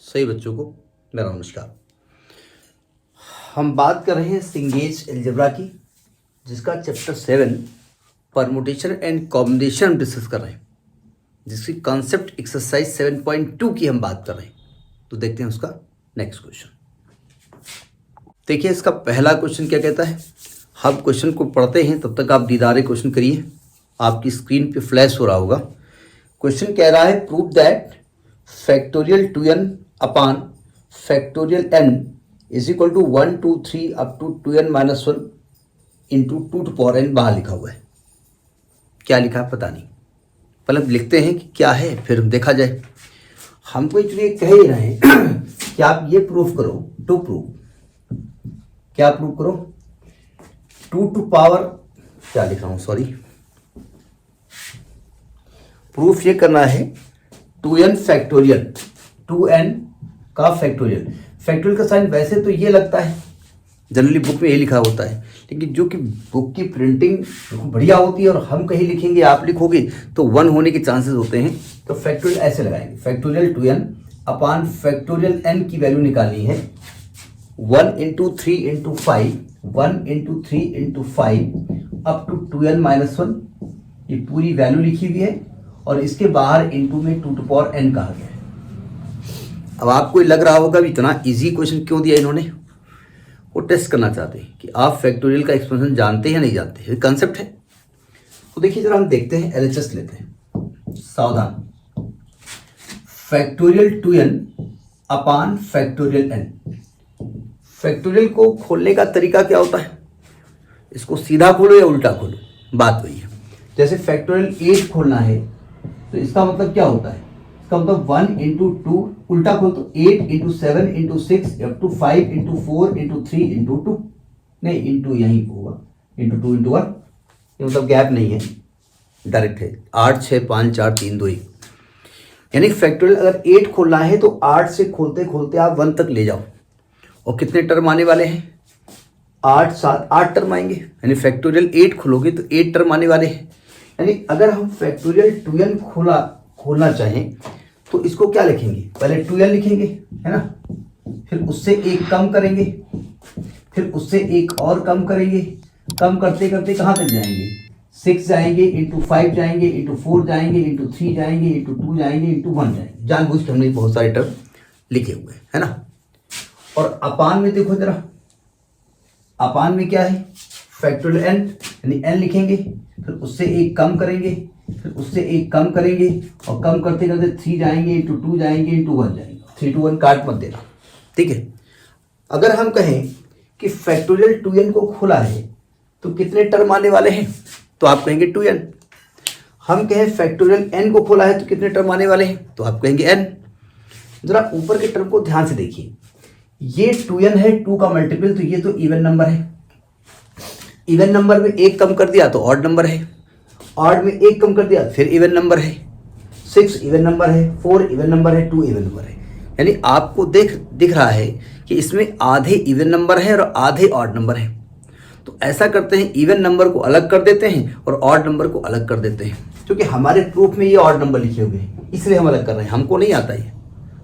सही बच्चों को मेरा नमस्कार। हम बात कर रहे हैं सिंगेज अलजेब्रा की, जिसका chapter 7 permutation and combination discuss कर रहे हैं, जिसकी कॉन्सेप्ट एक्सरसाइज 7.2 की हम बात कर रहे हैं। तो देखते हैं उसका नेक्स्ट क्वेश्चन। देखिए इसका पहला क्वेश्चन क्या कहता है। हम क्वेश्चन को पढ़ते हैं, तब तक आप दीदारे क्वेश्चन करिए। आपकी स्क्रीन पे फ्लैश हो रहा होगा। क्वेश्चन कह रहा है prove that factorial 2n upon factorial n is equal to 1 2 3 up to 2n minus 1 into 2 to power n। बाहर लिखा हुआ है, क्या लिखा है पता नहीं। पहले लिखते हैं कि क्या है, फिर देखा जाए। हमको एक्चुअली कह ही रहे हैं कि आप ये प्रूफ करो, टू प्रूव, क्या प्रूव करो, 2 टू पावर, क्या लिख रहा हूं सॉरी, प्रूफ ये करना है 2n फैक्टोरियल, 2n का फैक्टोरियल। फैक्टोरियल का साइन वैसे तो ये लगता है, जनरली बुक में ये लिखा होता है, लेकिन जो कि बुक की प्रिंटिंग बढ़िया होती है और हम कहीं लिखेंगे आप लिखोगे तो 1 होने के चांसेस होते हैं। तो फैक्टोरियल ऐसे लगाएंगे, factorial 2n upon factorial n की वैल्यू निकालनी है 1 into 3 into 5, 1 into 3 into 5 up to 2n minus 1। ये पूरी वैल्यू लिखी हुई है और इसके बाहर इंटू में 2 टू पावर n कहा गया है। अब आपको लग रहा होगा भी इतना इजी क्वेश्चन क्यों दिया इन्होंने। वो टेस्ट करना चाहते हैं कि आप फैक्टोरियल का एक्सपेंशन जानते हैं या नहीं जानते हैं, कंसेप्ट है। तो देखिए जरा हम देखते हैं, एलएचएस लेते हैं, सावधान। Factorial 2n upon factorial n। Factorial को खोलने का तरीका क्या होता है, इसको सीधा खोलो या उल्टा खोलो, बात वही है। जैसे फैक्टोरियल 8 खोलना है तो इसका मतलब क्या होता है, इसका मतलब 1 इंटू 2, उल्टा खोल तो 8 into 7 into 6 up to 5 into 4 into 3 into 2, नहीं इंटू यहीं होगा, इंटू 2 इंटू 1, ये मतलब गैप नहीं है, डायरेक्ट है। 8 6 5 4 3 2 1। यानी फैक्टोरियल अगर 8 खोलना है तो 8 से खोलते खोलते आप 1 तक ले जाओ, और कितने टर्म आने वाले हैं, 8 7 8 टर्म आएंगे। यानी फैक्टोरियल 8 खोलोगे तो 8 टर्म आने वाले हैं। यानी अगर हम फैक्टोरियल 2n खोलना चाहें तो इसको क्या लिखेंगे, पहले 2n लिखेंगे, है ना, फिर उससे एक कम करेंगे, फिर उससे एक और कम करेंगे, कम करते करते कहाँ तक जाएंगे, 6 जाएंगे, इंटू 5 जाएंगे, इंटू 4 जाएंगे, इंटू 3 जाएंगे, इंटू 2 जाएंगे, इंटू 1 जाएंगे। जानबूझ के हमने बहुत सारे टर्म लिखे हुए हैं, है ना। और अपान में देखो जरा, अपान में क्या है, फैक्टोरियल n, यानी n लिखेंगे, फिर उससे एक कम करेंगे, फिर उससे एक कम करेंगे, और कम करते करते 3 जाएंगे, इंटू 2 जाएंगे, इंटू 1 जाएंगे। 3 to 1 काट मत देना, ठीक है। अगर हम कहें कि फैक्टोरियल 2n को खोला है तो कितने टर्म आने वाले हैं, तो आप कहेंगे 2n। हम कहें फैक्टोरियल n को खोला है तो कितने टर्म आने वाले हैं, तो आप कहेंगे n। जरा ऊपर के टर्म को ध्यान से देखिए, ये 2n है, 2 का मल्टीपल, तो ये तो इवन नंबर है। इवन नंबर में एक कम कर दिया तो ऑड नंबर है, ऑड में एक कम कर दिया फिर इवन नंबर है, 6 इवन नंबर है, 4 इवन नंबर है, 2 इवन नंबर है। यानी आपको दिख रहा है कि इसमें आधे इवन नंबर है और आधे ऑड नंबर है। तो ऐसा करते हैं, इवन नंबर को अलग कर देते हैं और ऑड नंबर को अलग कर देते हैं, क्योंकि हमारे प्रूफ में ये ऑड नंबर लिखे हुए हैं, इसलिए हम अलग कर रहे हैं। हमको नहीं आता, ये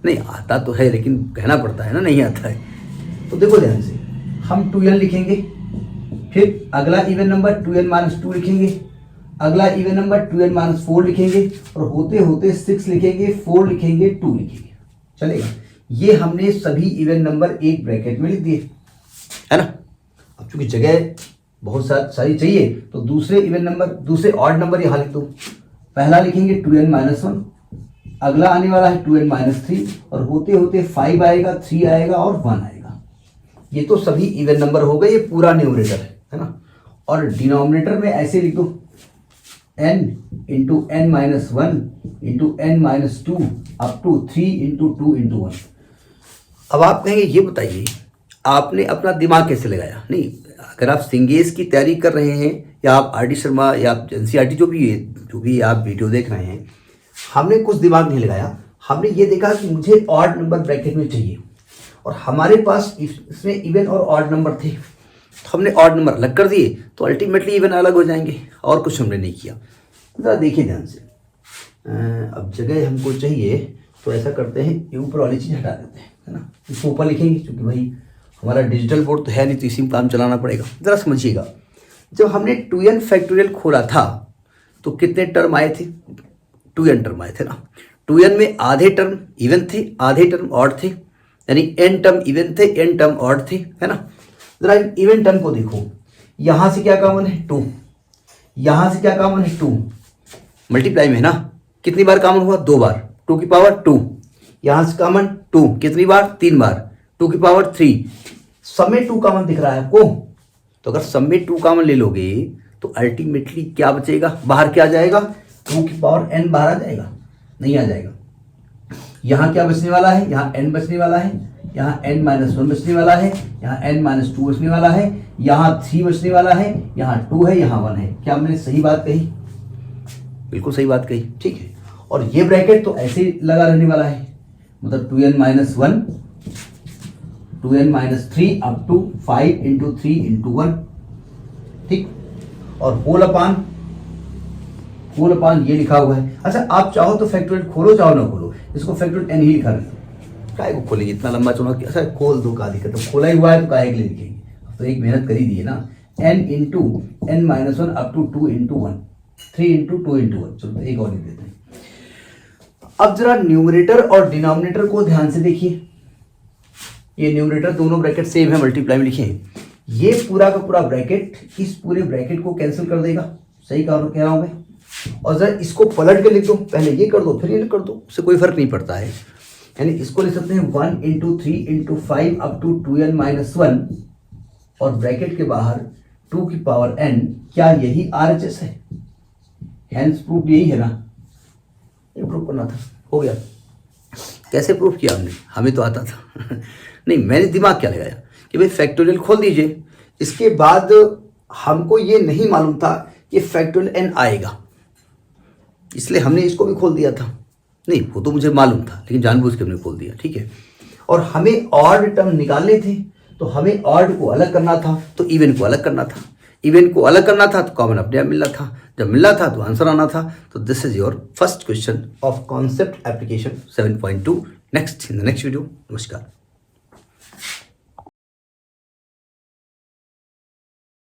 नहीं आता तो है लेकिन कहना पड़ता है ना, नहीं आता है। तो देखो ध्यान से, हम 2n लिखेंगे, फिर अगला इवन नंबर 2n माइनस 2 लिखेंगे, अगला इवन नंबर 2n माइनस 4 लिखेंगे, और होते होते 6 लिखेंगे, 4 लिखेंगे, 2 लिखेंगे, चलेगा। ये हमने सभी इवन नंबर एक ब्रैकेट में लिख दिए, है ना। अब चूंकि जगह बहुत सारी चाहिए तो दूसरे इवन नंबर, दूसरे ऑड नंबर यहाँ लिख दो। पहला लिखेंगे 2n माइनस 1, अगला आने वाला है 2n माइनस 3, और होते होते 5 आएगा, 3 आएगा और 1 आएगा। ये तो सभी इवन नंबर हो गए, ये पूरा न्यूमरेटर है ना। और डिनोमिनेटर में ऐसे लिख दो, n into n minus 1 into n minus 2 up to 3 into 2 into 1। अब आप कहेंगे ये बताइए आपने अपना दिमाग कैसे लगाया। नहीं, अगर आप सिंगेज की तैयारी कर रहे हैं या आप आर डी शर्मा या आप एनसीईआरटी जो भी आप वीडियो देख रहे हैं, हमने कुछ दिमाग नहीं लगाया। हमने ये देखा कि मुझे ऑड नंबर ब्रैकेट में चाहिए, और हमारे पास इसमें इवन और ऑड नंबर थे, तो हमने ऑड नंबर अलग कर दिए, तो अल्टीमेटली इवन अलग हो जाएंगे, और कुछ हमने नहीं किया। ज़रा देखिए ध्यान से, अब जगह हमको चाहिए तो ऐसा करते हैं, ये ऊपर वाली चीज़ हटा देते हैं, है ना। इसको ऊपर लिखेंगे क्योंकि भाई हमारा डिजिटल बोर्ड तो है नहीं, तो इसी में काम चलाना पड़ेगा। ज़रा समझिएगा, जब हमने 2n फैक्टोरियल खोला था तो कितने टर्म आए थे? 2n टर्म आए थे ना। 2n में आधे टर्म इवन थे, आधे टर्म ऑड थे, यानी n टर्म इवन थे, n टर्म ऑड थे, है ना। जरा इवन टर्म को देखो, यहाँ से क्या कॉमन है? 2, यहाँ से क्या कॉमन है? 2, मल्टीप्लाई में है ना। कितनी बार कॉमन हुआ? 2 बार, 2 की पावर 2। यहाँ से कॉमन 2 कितनी बार? 3 बार, 2 की पावर 3। सब में 2 कॉमन दिख रहा है आपको, तो अगर सब में 2 कॉमन ले लोगे तो अल्टीमेटली क्या बचेगा? बाहर क्या आ जाएगा? 2 की पावर n बाहर आ जाएगा? नहीं आ जाएगा। यहाँ क्या बचने वाला है? यहाँ n बचने वाला है, यहाँ n-1 बचने वाला है, यहाँ n-2 बचने वाला है, यहाँ 3 बचने वाला है, यहाँ 2 है, यहाँ 1 है। क्या मैंने सही बात कही? बिल्कुल सही बात कही, ठीक है। और ये ब्रैकेट तो ऐसे ही लगा रहने वाला है, मतलब 2n-1, 2n-3 अप टू 5 × 3 × 1, ठीक। और होल अपान ये लिखा हुआ है। अच्छा, आप चाहो तो फैक्टोरियल खोलो, चाहो ना खोलो, इसको फैक्टोरियल n ही लिखा रहता, काहे को खोलेंगे इतना लंबा चौड़ा? अच्छा खोल दो, का दिक्कत है, खोला ही हुआ है तो काहे के लिए लिखेंगे? अब तो एक मेहनत कर ही दी है ना। n × n-1 up to 2 × 1, 3 × 2 × 1। चलो एक और लिख देते हैं। अब जरा न्यूमरेटर और डिनोमिनेटर को ध्यान से देखिए, ये न्यूमरेटर दोनों ब्रैकेट सेम है, मल्टीप्लाई में लिखे। ये पूरा का पूरा ब्रैकेट इस पूरे ब्रैकेट को कैंसिल कर देगा, सही कह रहा हूं मैं। और जरा इसको पलट के लिख दो, पहले ये कर दो फिर ये कर दो, उससे कोई फर्क नहीं पड़ता है। यानी इसको लिख सकते हैं 1 × 3 × 5 अप टू 2n-1, और ब्रैकेट के बाहर 2 की पावर n। क्या यही RHS है? हैंस प्रूफ यही है ना, ये प्रूफ करना था, हो गया। कैसे प्रूफ किया हमने? हमें तो आता था नहीं, मैंने दिमाग क्या लगाया कि भाई फैक्टोरियल खोल दीजिए। इसके बाद हमको ये नहीं मालूम था कि फैक्टोरियल n आएगा, इसलिए हमने इसको भी खोल दिया था। नहीं, वो तो मुझे मालूम था, लेकिन जानबूझ के हमने खोल दिया, ठीक है। और हमें ऑड टर्म निकालने थे, तो हमें ऑड को अलग करना था, तो इवन को अलग करना था। इवन को अलग करना था तो कॉमन अपने आप मिलना था, जब मिलना था तो आंसर आना था। तो this is your first question of concept application 7.2। Next in the next video. नमस्कार।